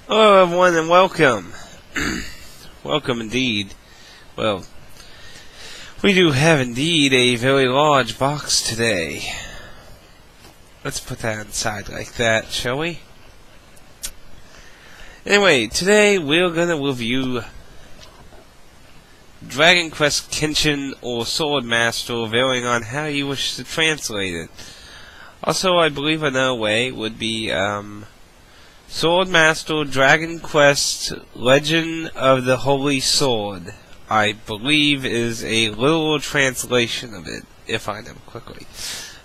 Hello everyone and welcome. Welcome indeed. Well, we do have indeed a very large box today. Let's put that inside like that, shall we? Anyway, today we're gonna review Dragon Quest Kenshin or Sword Master, varying on how you wish to translate it. Also, I believe another way would be Sword Master Dragon Quest Legend of the Holy Sword. I believe is a literal translation of it, if I know quickly.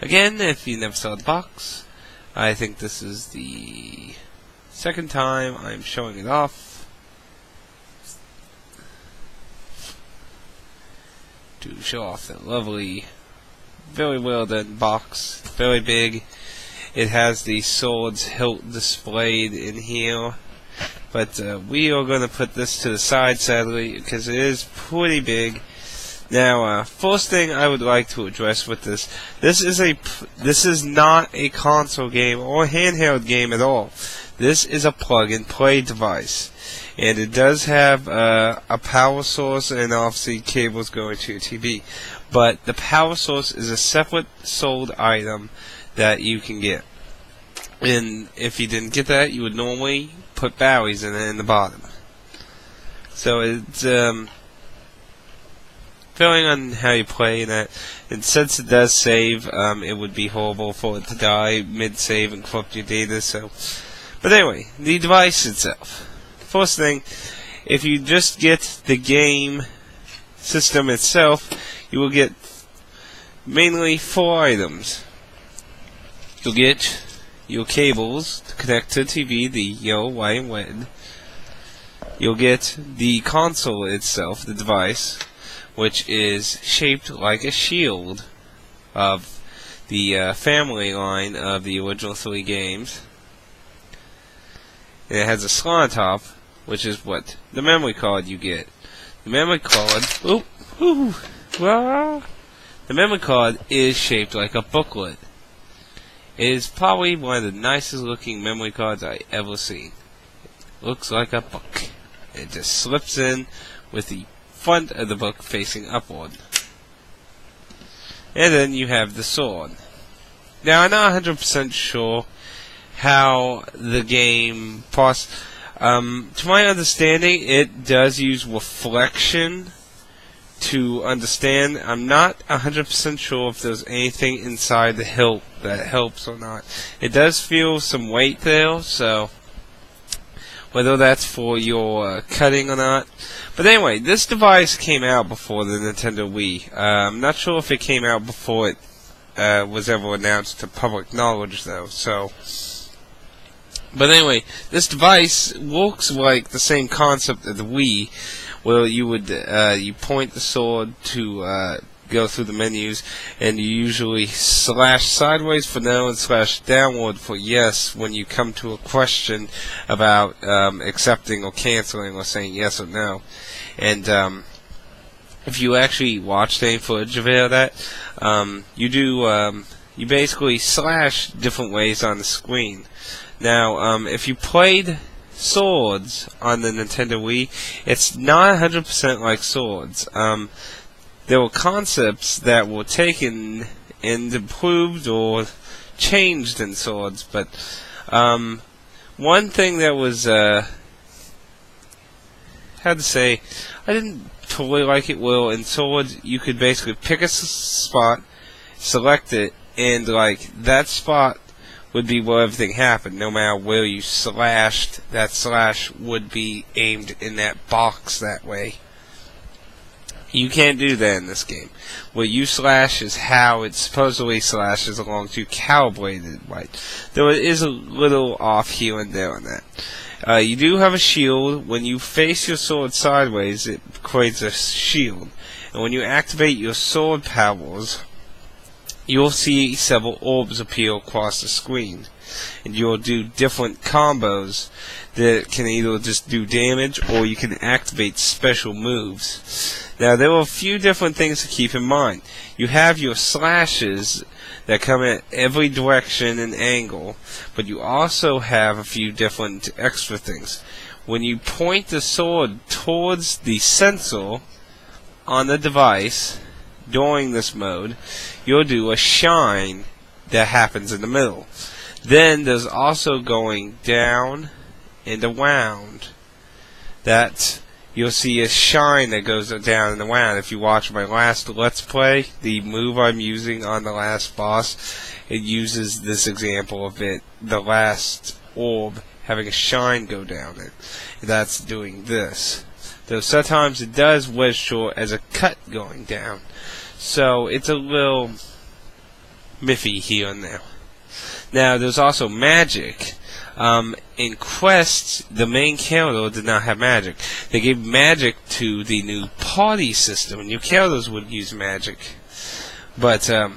Again, if you never saw the box, I think this is the second time I'm showing it off. To show off that lovely, very well done box. Very big. It has the sword's hilt displayed in here. But we are going to put this to the side, sadly, because it is pretty big. Now, first thing I would like to address with this is not a console game or handheld game at all. This is a plug-and-play device. And it does have a power source and obviously cables going to your TV. But the power source is a separate sold item that you can get. And if you didn't get that, you would normally put batteries in it in the bottom. So it's depending on how you play that. And since it does save, it would be horrible for it to die mid-save and corrupt your data. So, but anyway, the device itself. First thing, if you just get the game system itself, you will get mainly 4 items. You'll get your cables to connect to the TV, the yellow, white, and red. You'll get the console itself, the device, which is shaped like a shield of the family line of the original 3 games. And it has a slot on top, which is what the memory card you get. The memory card, the memory card is shaped like a booklet. It is probably one of the nicest looking memory cards I ever seen. It looks like a book. It just slips in with the front of the book facing upward. And then you have the sword. Now I'm not 100% sure how the game to my understanding, it does use reflection to understand. I'm not 100% sure if there's anything inside the hilt that helps or not. It does feel some weight there, so whether that's for your cutting or not. But anyway, this device came out before the Nintendo Wii. I'm not sure if it came out before it was ever announced to public knowledge, though. So, but anyway, this device looks like the same concept of the Wii, where you would you point the sword to go through the menus, and you usually slash sideways for no and slash downward for yes when you come to a question about accepting or canceling or saying yes or no. And if you actually watched any footage of that, you basically slash different ways on the screen. Now, if you played Swords on the Nintendo Wii, it's not 100% like Swords. There were concepts that were taken and improved or changed in Swords, but one thing that was, how to say, I didn't totally like it. Well, in Swords, you could basically pick a spot, select it, and like that spot would be where everything happened. No matter where you slashed, that slash would be aimed in that box that way. You can't do that in this game. Where you slash is how it supposedly slashes along to calibrated right. Though it is a little off here and there on that. You do have a shield. When you face your sword sideways, it creates a shield. And when you activate your sword powers, you'll see several orbs appear across the screen. And you'll do different combos that can either just do damage or you can activate special moves. Now, there are a few different things to keep in mind. You have your slashes that come at every direction and angle, but you also have a few different extra things. When you point the sword towards the sensor on the device during this mode, you'll do a shine that happens in the middle. Then there's also going down and around. That you'll see a shine that goes down and around. If you watch my last Let's Play, the move I'm using on the last boss, it uses this example of it, the last orb having a shine go down it. That's doing this. Though sometimes it does wedge short as a cut going down. So it's a little miffy here and there. Now there's also magic. In Quests, the main character did not have magic. They gave magic to the new party system, and new characters would use magic. But to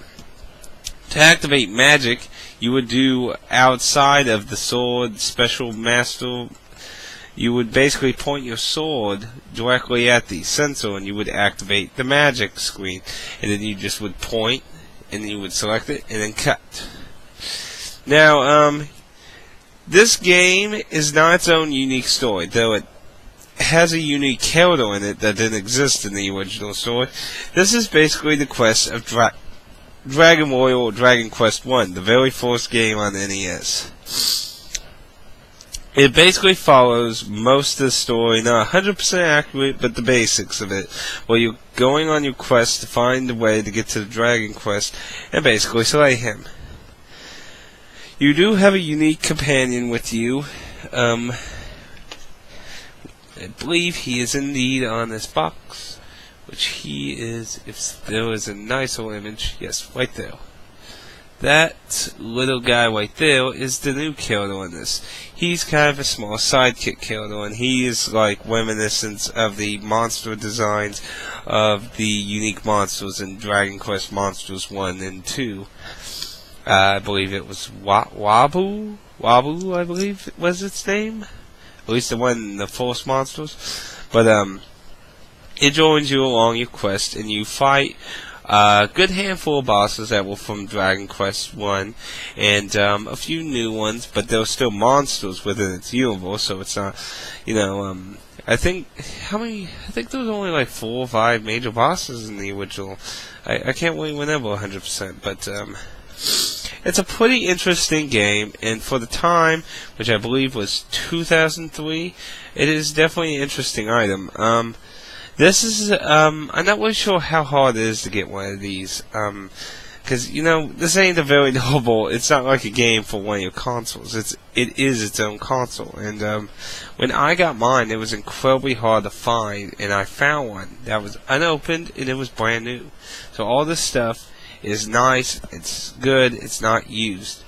activate magic, you would do outside of the sword special master. You would basically point your sword directly at the sensor, and you would activate the magic screen. And then you just would point, and then you would select it, and then cut. Now, this game is not its own unique story, though it has a unique character in it that didn't exist in the original story. This is basically the quest of Dragon Warrior or Dragon Quest I, the very first game on the NES. It basically follows most of the story, not 100% accurate, but the basics of it, where you're going on your quest to find a way to get to the Dragon Quest and basically slay him. You do have a unique companion with you. I believe he is indeed on this box, which he is, if there is a nice old image, yes, right there. That little guy right there is the new character in this. He's kind of a small sidekick character, and he is like reminiscent of the monster designs of the unique monsters in Dragon Quest Monsters 1 and 2. I believe it was Wabu, I believe was its name. At least the one in the first monsters. But it joins you along your quest, and you fight a good handful of bosses that were from Dragon Quest 1, and a few new ones, but there are still monsters within its universe, so it's not, I think there was only like 4 or 5 major bosses in the original. I can't really remember 100%, but it's a pretty interesting game, and for the time, which I believe was 2003, it is definitely an interesting item. This is, I'm not really sure how hard it is to get one of these, because, this ain't a very noble, it's not like a game for one of your consoles, it is its own console, and, when I got mine, it was incredibly hard to find, and I found one that was unopened, and it was brand new. So all this stuff is nice, it's good, it's not used.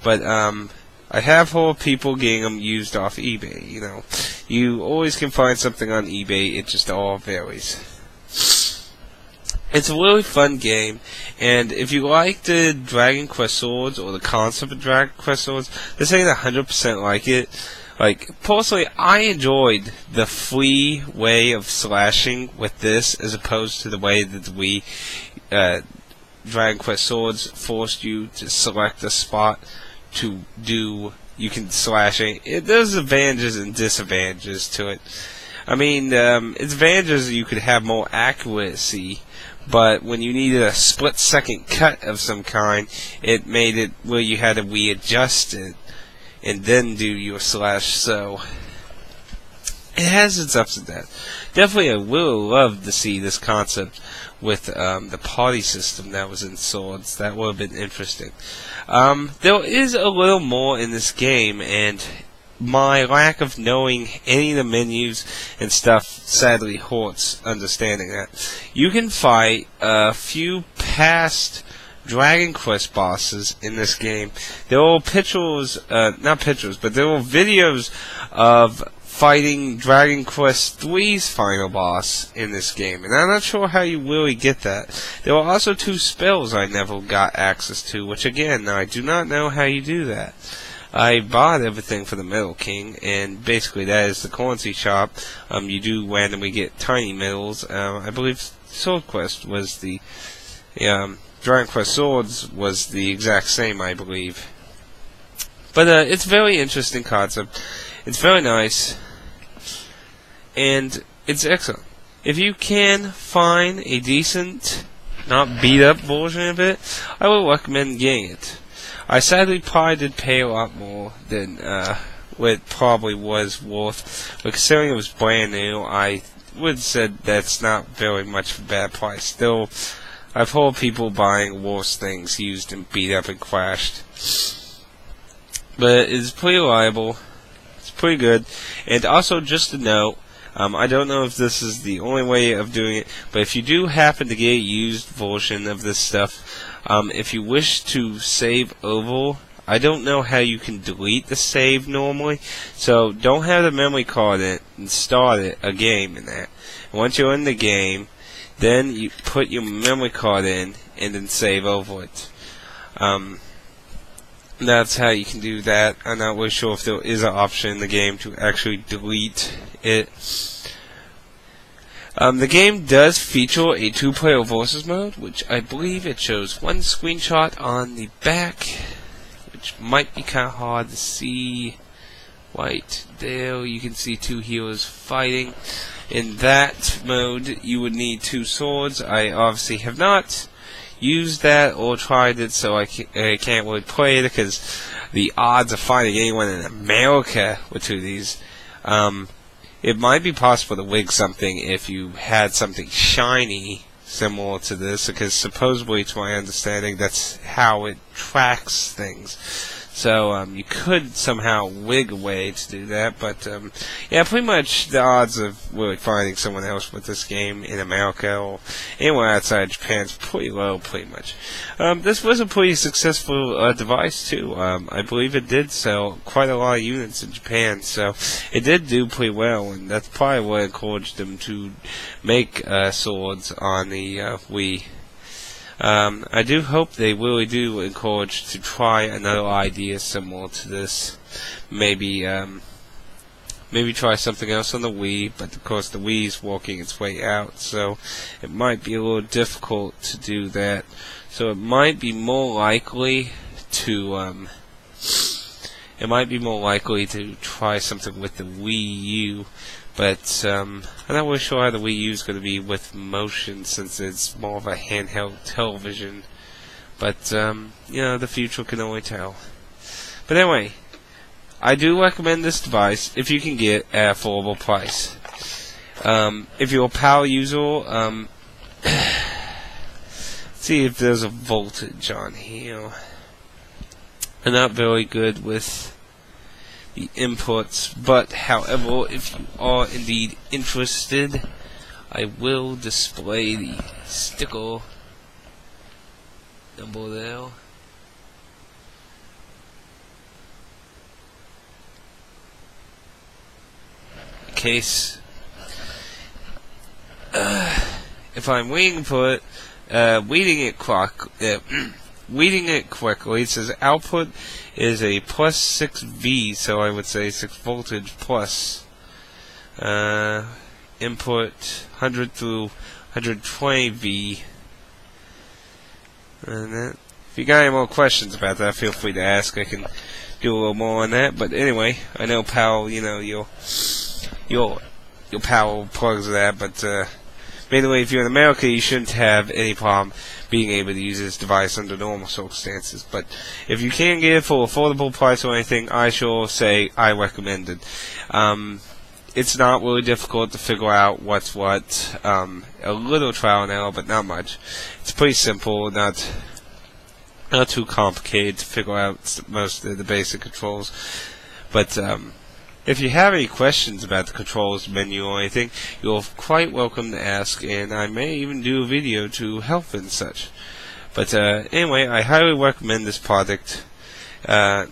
But I have heard people getting them used off eBay, You always can find something on eBay, it just all varies. It's a really fun game, and if you like the Dragon Quest swords, or the concept of Dragon Quest swords, this ain't 100% like it. Like, personally, I enjoyed the free way of slashing with this, as opposed to the way that the Dragon Quest swords forced you to select a spot to do. You can slash it. There's advantages and disadvantages to it. I mean, its advantages you could have more accuracy, but when you needed a split-second cut of some kind, it made it where you had to readjust it and then do your slash. So it has its ups and downs. Definitely, I would love to see this concept with the party system that was in Swords. That would have been interesting. There is a little more in this game, and my lack of knowing any of the menus and stuff sadly hurts understanding that. You can fight a few past Dragon Quest bosses in this game. There were pictures, not pictures, but there were videos of fighting Dragon Quest III's final boss in this game, and I'm not sure how you really get that. There were also 2 spells I never got access to, which again, I do not know how you do that. I bought everything for the Metal King, and basically that is the currency shop. You do randomly get tiny medals. I believe Sword Quest was the Dragon Quest Swords was the exact same, I believe. But it's a very interesting concept. It's very nice, and it's excellent. If you can find a decent, not beat up version of it, I would recommend getting it. I sadly probably did pay a lot more than what it probably was worth, but considering it was brand new, I would have said that's not very much of a bad price. Still, I've heard people buying worse things used and beat up and crashed. But it's pretty reliable. It's pretty good. And also, just to note, I don't know if this is the only way of doing it, but if you do happen to get a used version of this stuff, if you wish to save over, I don't know how you can delete the save normally, so don't have the memory card in it and start a game in that. And once you're in the game, then you put your memory card in and then save over it. That's how you can do that. I'm not really sure if there is an option in the game to actually delete it. The game does feature a 2-player versus mode, which I believe it shows one screenshot on the back, which might be kind of hard to see. Right there, you can see 2 heroes fighting. In that mode, you would need 2 swords. I obviously have not used that or tried it, so I can't really play it because the odds of finding anyone in America with 2 of these, it might be possible to wig something if you had something shiny similar to this, because supposedly, to my understanding, that's how it tracks things. So you could somehow wig a way to do that, but yeah, pretty much the odds of really finding someone else with this game in America or anywhere outside Japan is pretty low, pretty much. This was a pretty successful device too. I believe it did sell quite a lot of units in Japan, so it did do pretty well, and that's probably what encouraged them to make swords on the Wii. I do hope they really do encourage to try another idea similar to this. Maybe try something else on the Wii, but of course the Wii is working its way out, so it might be a little difficult to do that. So it might be more likely to try something with the Wii U. But I'm not really sure how the Wii U is going to be with motion, since it's more of a handheld television. But you know, the future can only tell. But anyway, I do recommend this device if you can get at an affordable price. If you're a power user, see if there's a voltage on here. I'm not very good with the inputs, but however, if you are indeed interested, I will display the sticker number there. In case if I'm waiting for it, reading it correctly, it says output is a plus 6V, so I would say 6 voltage plus input 100 through 120V. And that, if you got any more questions about that, feel free to ask. I can do a little more on that. But anyway, I know power, you know, your power plugs that, but mainly if you're in America, you shouldn't have any problem being able to use this device under normal circumstances. But if you can get it for an affordable price or anything, I sure say I recommend it. It's not really difficult to figure out what's what. A little trial and error, but not much. It's pretty simple, not too complicated to figure out most of the basic controls. But if you have any questions about the controls menu or anything, you're quite welcome to ask, and I may even do a video to help and such. But anyway, I highly recommend this product. I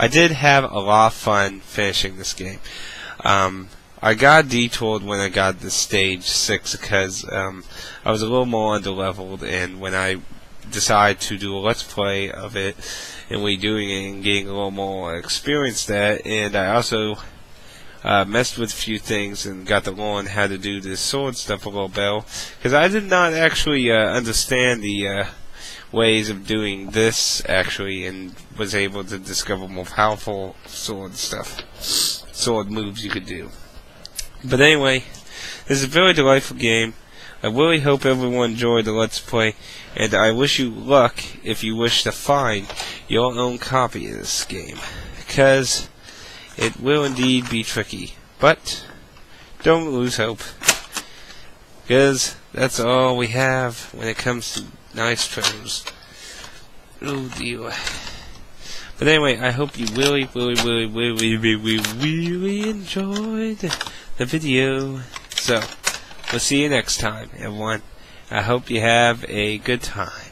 did have a lot of fun finishing this game. I got detoured when I got to stage 6 because I was a little more underleveled, and when I decided to do a let's play of it and redoing it and getting a little more experience at, and I messed with a few things and got to learn how to do this sword stuff a little better. Because I did not actually understand the ways of doing this actually, and was able to discover more powerful sword moves you could do. But anyway, this is a very delightful game. I really hope everyone enjoyed the Let's Play, and I wish you luck if you wish to find your own copy of this game, because it will indeed be tricky. But don't lose hope, because that's all we have when it comes to nice treasures. Oh dear. But anyway, I hope you really enjoyed the video. So, we'll see you next time, everyone. I hope you have a good time.